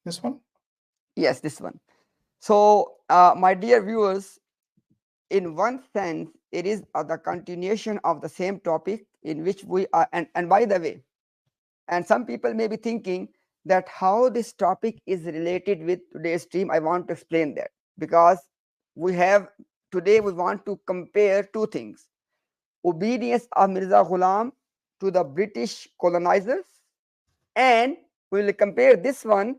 This one? Yes, this one. So, my dear viewers, in one sense, it is the continuation of the same topic in which we are. And by the way, and some people may be thinking that how this topic is related with today's stream. I want to explain that because we have today we want to compare two things: obedience of Mirza Ghulam to the British colonizers, and we will compare this one,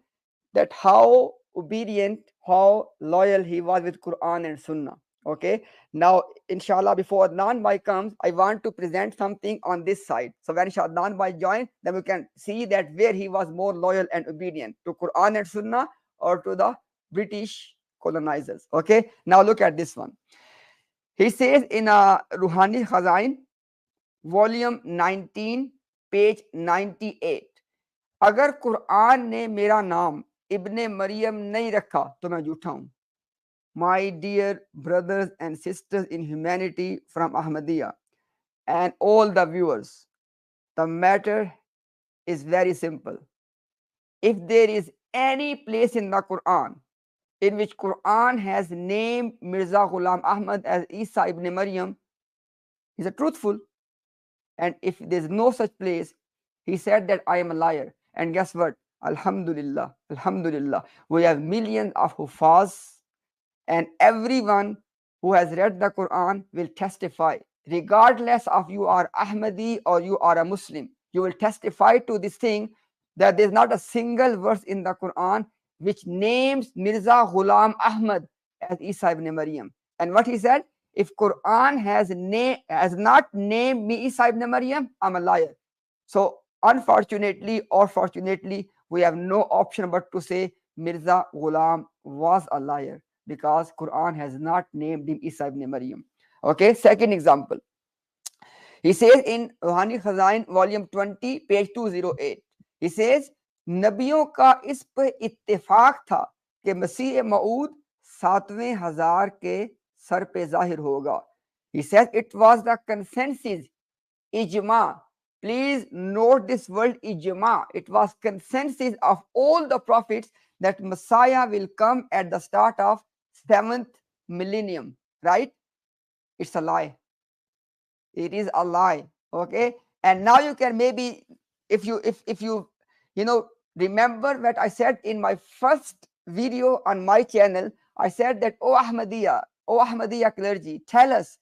that how obedient, how loyal he was with Quran and Sunnah. Okay, now inshallah, before Adnan Bhai comes, I want to present something on this side. So when Adnan Bhai joins, then we can see that where he was more loyal and obedient, to Quran and Sunnah or to the British colonizers. Okay, now look at this one. He says in Ruhani Khazain, volume 19, page 98, अगर कुरान ने मेरा नाम इब्ने मरियम नहीं रखा तो मैं झूठा हूं. My dear brothers and sisters in humanity from Ahmadiyya and all the viewers, the matter is very simple. If there is any place in the Quran in which Quran has named Mirza Ghulam Ahmad as Isa ibn Maryam, he's a truthful. And if there's no such place, he said that I am a liar. And guess what? Alhamdulillah, Alhamdulillah, we have millions of Hufaz, and everyone who has read the Quran will testify, regardless of you are Ahmadi or you are a Muslim, you will testify to this thing, that there is not a single verse in the Quran which names Mirza Ghulam Ahmad as Isa ibn Maryam. And what he said, if Quran has not named me Isa ibn Maryam, I'm a liar. So unfortunately or fortunately, we have no option but to say Mirza Ghulam was a liar, because Quran has not named him Isa ibn Maryam. Okay, second example. He says in Ruhani Khazain, volume 20, page 208, he says, नबियों का इस पर इत्तेफाक था कि मसीह मऊद 7वें हजार के sir पे जाहिर होगा. He says it was the consensus, ijma. Please note this word ijma. It was consensus of all the prophets that Messiah will come at the start of 7th millennium, right? It's a lie. It is a lie. Okay, and now you can maybe, if you remember what I said in my first video on my channel. I said that, oh Ahmadiyya clergy, tell us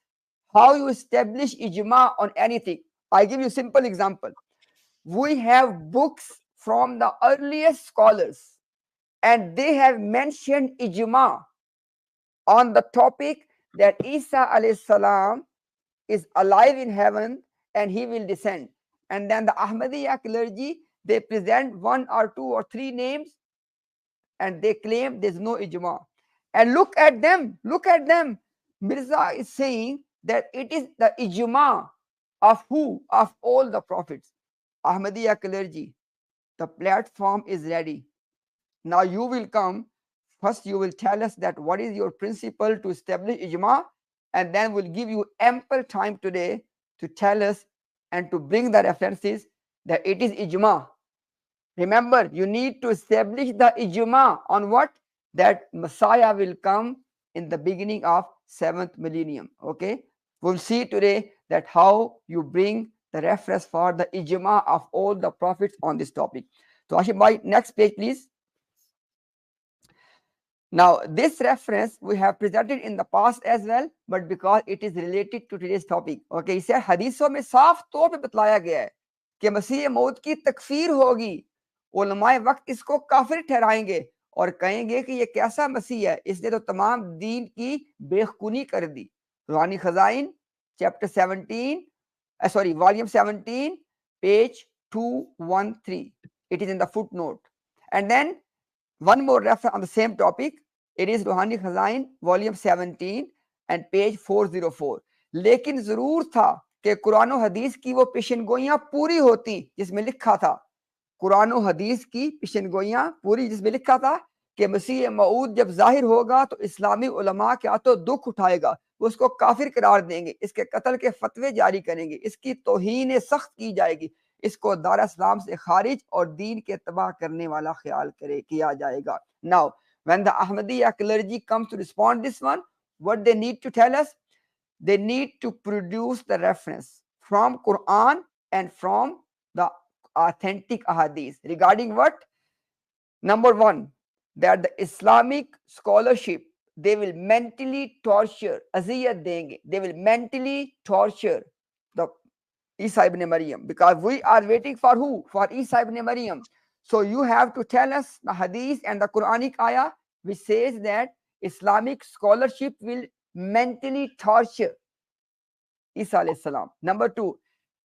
how you establish ijma on anything. I give you simple example. We have books from the earliest scholars, and they have mentioned ijma on the topic that Isa alayhi salam is alive in heaven and he will descend. And then the Ahmadiyya clergy, they present one or two or three names and they claim there's no ijma. And look at them. Mirza is saying that it is the ijma of who? Of all the prophets. Ahmadiyya clergy, the platform is ready. Now you will come. First you will tell us that what is your principle to establish ijma, and then we'll give you ample time today to tell us and to bring the references that it is ijma. Remember, you need to establish the ijma on what? That Messiah will come in the beginning of 7th millennium. Okay, we'll see today that how you bring the reference for the ijma of all the prophets on this topic. So Ashim bhai, next page please. Now this reference we have presented in the past as well, but because it is related to today's topic. Okay, इसे हदीसों में साफ तौर पे बतलाया गया है कि मसीह मौत की तकफीर होगी, उलमाए वक्त इसको काफिर ठहराएंगे और कहेंगे कि ये कैसा मसीह है, इसने तो तमाम दीन की बेखुनी कर दी. रूहानी Khazain chapter 17, volume 17, page 213. It is in the footnote. And then one more reference on the same topic. It is Ruhani Khazain, volume 17 and page 404. लेकिन जरूर था कि कुरान और हदीस की वो पेशनगोइयां पूरी होती जिसमें लिखा था, कुरान और हदीस की पेशनगोइयां पूरी जिसमें लिखा था कि मसीह मऊद जब जाहिर होगा तो इस्लामी उलमा क्या तो दुख उठाएगा, वो उसको काफिर करार देंगे, इसके कत्ल के फतवे जारी करेंगे, इसकी तौहीन सख्त की जाएगी, इसको दार इस्लाम से खारिज और दीन के तबाह करने वाला ख्याल किया जाएगा. Now, when the Ahmadiyya clergy comes to respond this one, what they need to tell us? They need to produce the reference from Quran and from the authentic ahadith. Regarding what? Number one, that the Islamic scholarship, they will mentally torture, aziyat denge, they will mentally torture the Isa ibn Maryam, because we are waiting for who? For Isa ibn Maryam. So you have to tell us the hadith and the Quranic ayah which says that Islamic scholarship will mentally torture Isa alayhi salam. Number two,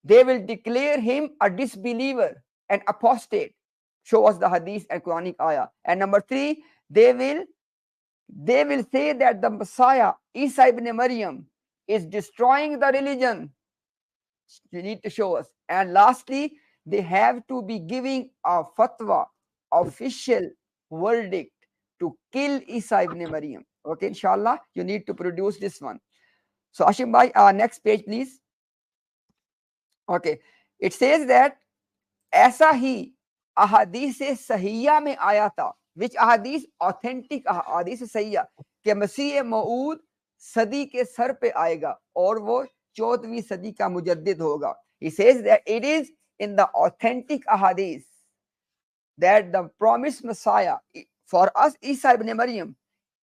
they will declare him a disbeliever and apostate. Show us the hadith and Quranic ayah. And number three, they will say that the Messiah, Isa ibn Maryam, is destroying the religion. You need to show us. And lastly, they have to be giving a fatwa, official verdict to kill Isa ibn Maryam. Okay, inshallah, you need to produce this one. So Ashim bhai, next page please. Okay, it says that ऐसा ही अहादीस सहिया में आया था, which अहादीस authentic अहादीस सहिया कि मसीह मऊद सदी के सर पे आएगा और वो 14वीं सदी का मुजद्दिद होगा. He says that it is in the authentic ahadith that the promised Messiah for us, Isa ibn Maryam,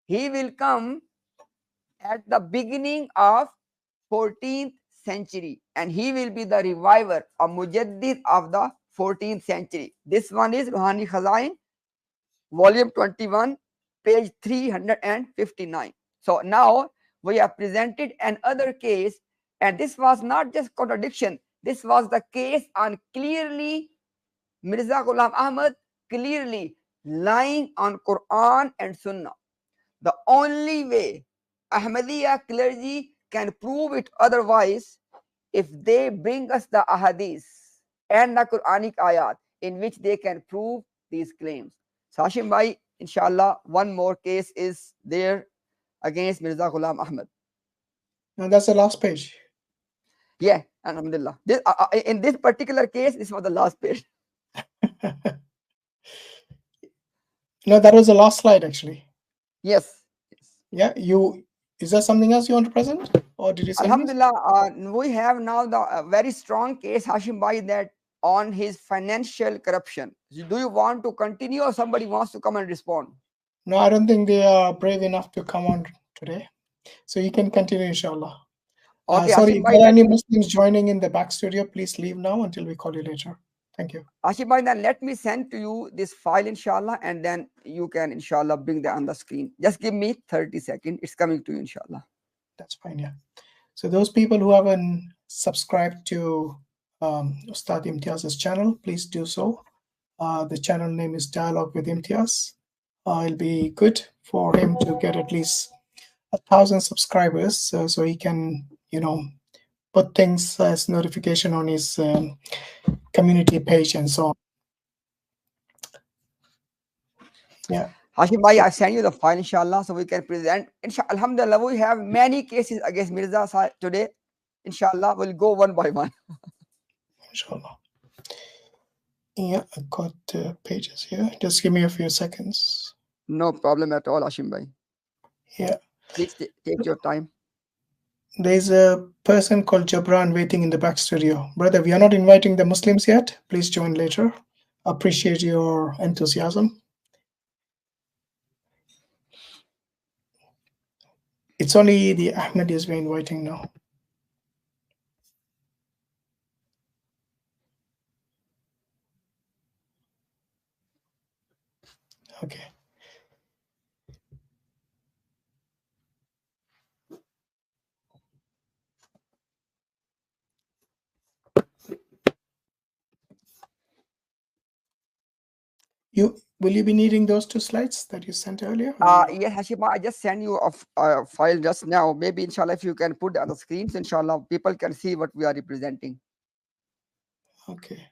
he will come at the beginning of 14th century and he will be the reviver, a mujaddid of the 14th century. This one is Ruhani Khazain, volume 21, page 359. So now we have presented another case, and this was not just contradiction, this was the case on clearly Mirza Ghulam Ahmad clearly lying on Quran and Sunnah. The only way Ahmadiyya clergy can prove it otherwise if they bring us the ahadith and the Quranic ayat in which they can prove these claims. So Hashim bhai, inshallah, one more case is there against Mirza Ghulam Ahmad. No, that's the last page. Yeah, alhamdulillah. In this particular case, this was the last page. No, that was the last slide actually. Yes. Yeah, is there something else you want to present, or did you say? Alhamdulillah, we have now the very strong case, Hashim bhai, that on his financial corruption. Do you want to continue, or somebody wants to come and respond? No, I don't think they are brave enough to come on today, so you can continue, inshallah. Okay, sorry, Hashim if bhai, there are any Muslims joining in the back studio, please leave now until we call you later. Thank you. Hashim bhai, then let me send to you this file, inshallah, and then you can, inshallah, bring that on the screen. Just give me 30 seconds. It's coming to you, inshallah. That's fine, yeah. So those people who haven't subscribed to Ustad Imtiaz's channel, please do so. The channel name is Dialogue with Imtiaz. It'll be good for him to get at least 1,000 subscribers, so he can, put things as notification on his community page and so on. Yeah. Hashim bhai, I send you the file, inshallah, so we can present. Inshallah, alhamdulillah, we have many cases against Mirza today. Inshallah, we'll go one by one. Inshallah. Yeah, I got pages here. Just give me a few seconds. No problem at all, Hashim bhai. Yeah. Please take your time. There's a person called Jabran waiting in the back studio. Brother, we are not inviting the Muslims yet. Please join later. Appreciate your enthusiasm. It's only the Ahmadis we're inviting now. Okay. Will you be needing those 2 slides that you sent earlier? Yes, Hashim, I just sent you a file just now. Maybe, inshallah, if you can put on the screens, inshallah, people can see what we are representing. Okay.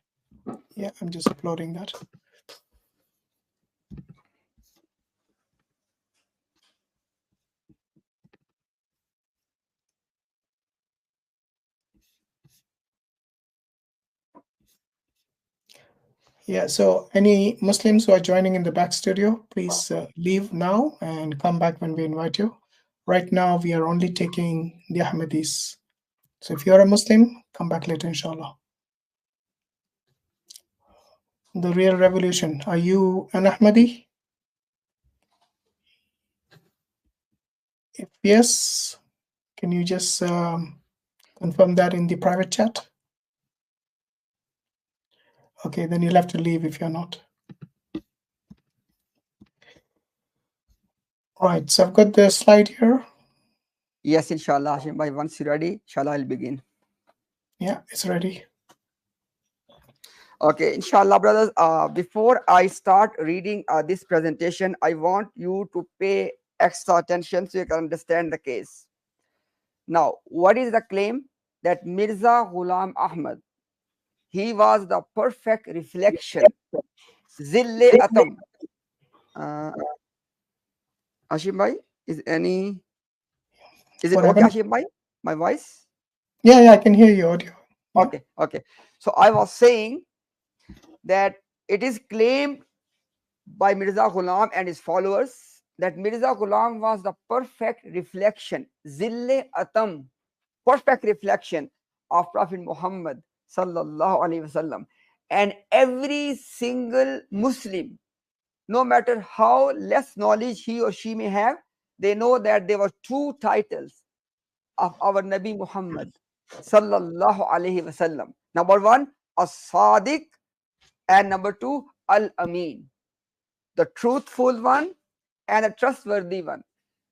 Yeah, I'm just uploading that. Yeah, so any Muslims who are joining in the back studio, please leave now and come back when we invite you. Right now, we are only taking the Ahmadis. So if you're a Muslim, come back later, inshallah. The Real Revolution. Are you an Ahmadi? If yes, can you just confirm that in the private chat? Okay, then you'll have to leave if you're not. All right, so I've got the slide here. Yes, inshallah, Hashim bhai. Once you're ready, inshallah, I'll begin. Yeah, it's ready. Okay, inshallah, brothers. Before I start reading this presentation, I want you to pay extra attention so you can understand the case. Now, what is the claim? That Mirza Ghulam Ahmad, he was the perfect reflection. Zille Atam. Hashim bhai, is it What okay, happened? Hashim bhai? My voice? Yeah, I can hear you audio. Yeah. Okay. So I was saying that it is claimed by Mirza Ghulam and his followers that Mirza Ghulam was the perfect reflection, Zille Atam, perfect reflection of Prophet Muhammad sallallahu alaihi wasallam. And every single Muslim, no matter how less knowledge he or she may have, they know that there were two titles of our Nabi Muhammad sallallahu alaihi wasallam. Number one, As-Sadiq, and number two, Al-Amin, the truthful one and the trustworthy one.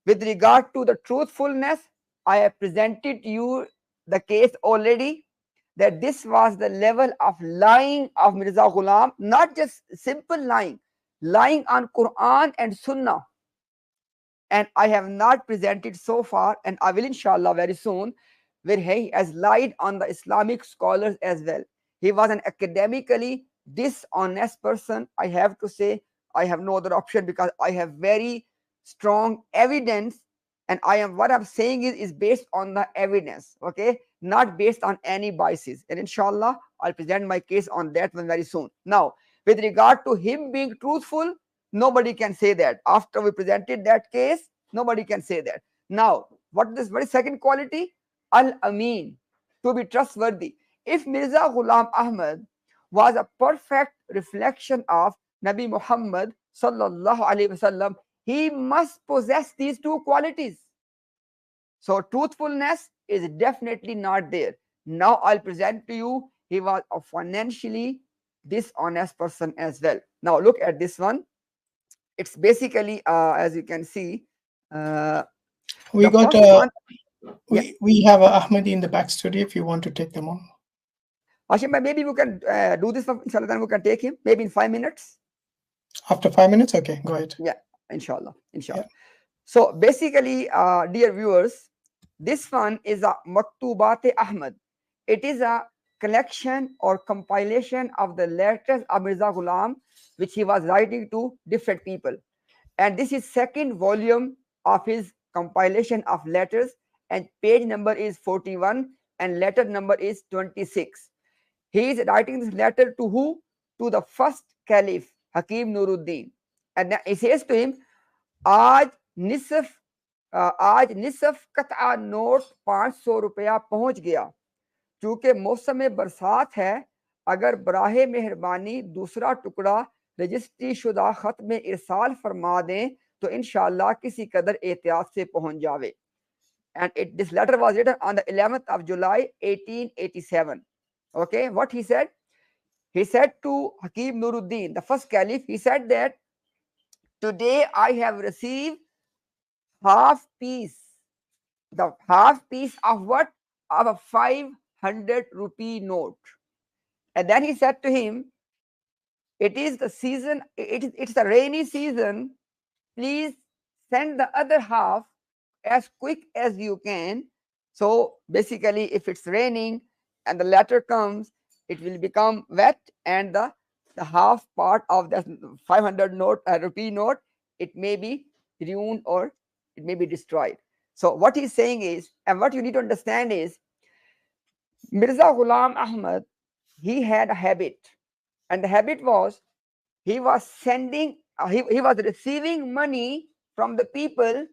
With regard to the truthfulness, I have presented you the case already, that this was the level of lying of Mirza Ghulam, not just simple lying on Quran and Sunnah. And I have not presented so far, and I will inshallah very soon, where he has lied on the Islamic scholars as well. He was an academically dishonest person. I have to say, I have no other option because I have very strong evidence, and what I'm saying is based on the evidence, okay, not based on any biases. And inshallah, I'll present my case on that one very soon. Now, with regard to him being truthful, nobody can say that. After we presented that case, nobody can say that. Now, what is very second quality? Al-Amin, to be trustworthy. If Mirza Ghulam Ahmad was a perfect reflection of Nabi Muhammad sallallahu alaihi wasallam, he must possess these two qualities. So truthfulness is definitely not there. Now I'll present to you, he was a financially dishonest person as well. Now look at this one. It's basically, as you can see, We the got first one. we have a Ahmadi in the back studio if you want to take them on. Hashim, maybe we can do this, inshallah, then we can take him maybe in 5 minutes. After 5 minutes? Okay, go ahead. Yeah, inshallah. Yeah. So basically, dear viewers, this one is a Maktubat Ahmad. It is a collection or compilation of the letters of Mirza Ghulam, which he was writing to different people. And this is second volume of his compilation of letters, and page number is 41 and letter number is 26. He is writing this letter to who? To the first caliph, Hakim Nuruddin. And he says to him, आज निसफ कतआ note 500 रुपया पहुंच गया, चूंकि मौसम बरसात है, अगर बराहे मेहरबानी दूसरा टुकड़ा रजिस्ट्री शुदा खत में इरसाल फरमा दें तो इंशाल्लाह किसी कदर एहतियात से पहुंच जावे. And this letter was written on the 11th of July 1887. Okay, what he said? He said to Hakim Nuruddin, the first caliph, he said that today I have received half piece. The half piece of what? Of a 500 rupee note. And then he said to him, it is the season, it's the rainy season. Please send the other half as quick as you can. So basically, if it's raining and the letter comes, it will become wet, and the half part of the 500 rupee note, it may be ruined or it may be destroyed. So what he's saying is, and what you need to understand is, Mirza Ghulam Ahmad, he had a habit. And the habit was, he was sending, he was receiving money from the people,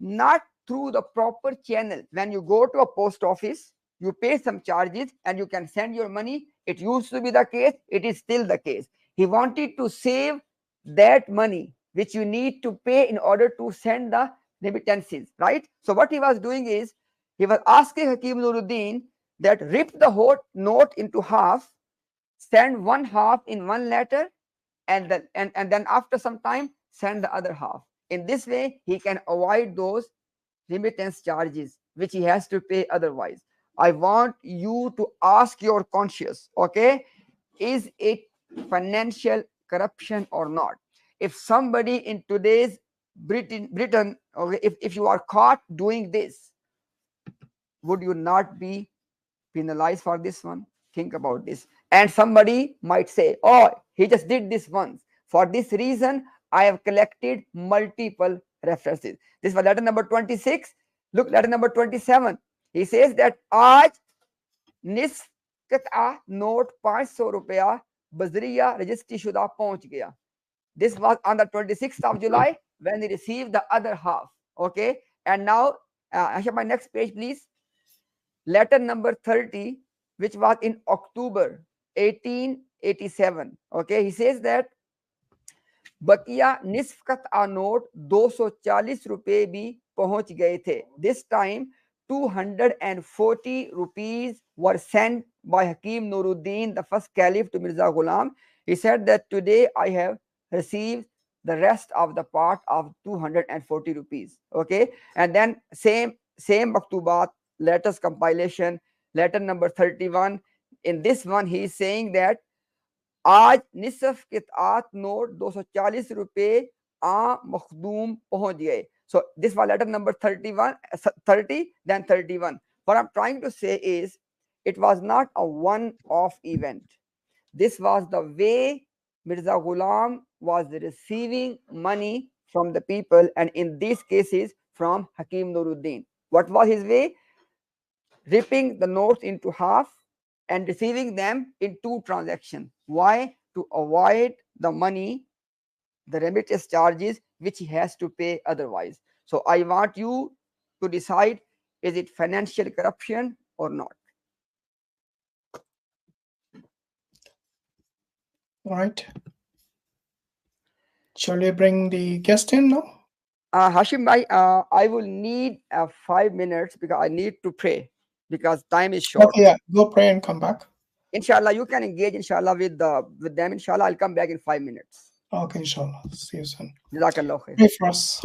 not through the proper channel. When you go to a post office, you pay some charges and you can send your money. It used to be the case, it is still the case. He wanted to save that money which you need to pay in order to send the remittances, right? So what he was doing is, he was asking Hakim Nuruddin that rip the whole note into half, send one half in one letter, and then after some time send the other half. In this way he can avoid those remittance charges which he has to pay otherwise. I want you to ask your conscience, okay, is it financial corruption or not? If somebody in today's Britain, okay, if you are caught doing this, would you not be penalized for this one? Think about this. And somebody might say, oh, he just did this once. For this reason, I have collected multiple references. This was letter number 26. Look, letter number 27. He says that आज निस्फ कतआ note 500 रुपया बजरिया registry शुदा पहुंच गया. This was on the 26th of July when he received the other half. Okay. And now, I have my next page, please. Letter number 30, which was in October 1887. Okay, he says that Bakiya निस्फ कतआ note 240 रुपए भी पहुंच गए थे. This time 240 rupees were sent by Hakim Nuruddin, the first caliph, to Mirza Ghulam. He said that today I have received the rest of the part of 240 rupees. Okay, and then same maktubat, letters compilation, letter number 31. In this one he is saying that आज निसफ कितात note 240 रुपए आ मखदूम पहुंच गए. So this was letter number 30, then 31. What I'm trying to say is, it was not a one-off event. This was the way Mirza Ghulam was receiving money from the people, and in these cases from Hakim Nuruddin. What was his way? Ripping the notes into half and receiving them in two transactions. Why? To avoid the money, the remittance charges which he has to pay otherwise. So I want you to decide, is it financial corruption or not? All right. Shall we bring the guest in now? Hashim bhai, I will need 5 minutes because I need to pray because time is short. Okay, yeah, go pray and come back. Inshallah, you can engage, inshallah, with them. Inshallah, I'll come back in 5 minutes. Okay, inshallah. See you soon. Jazakallah khair. Pray for us.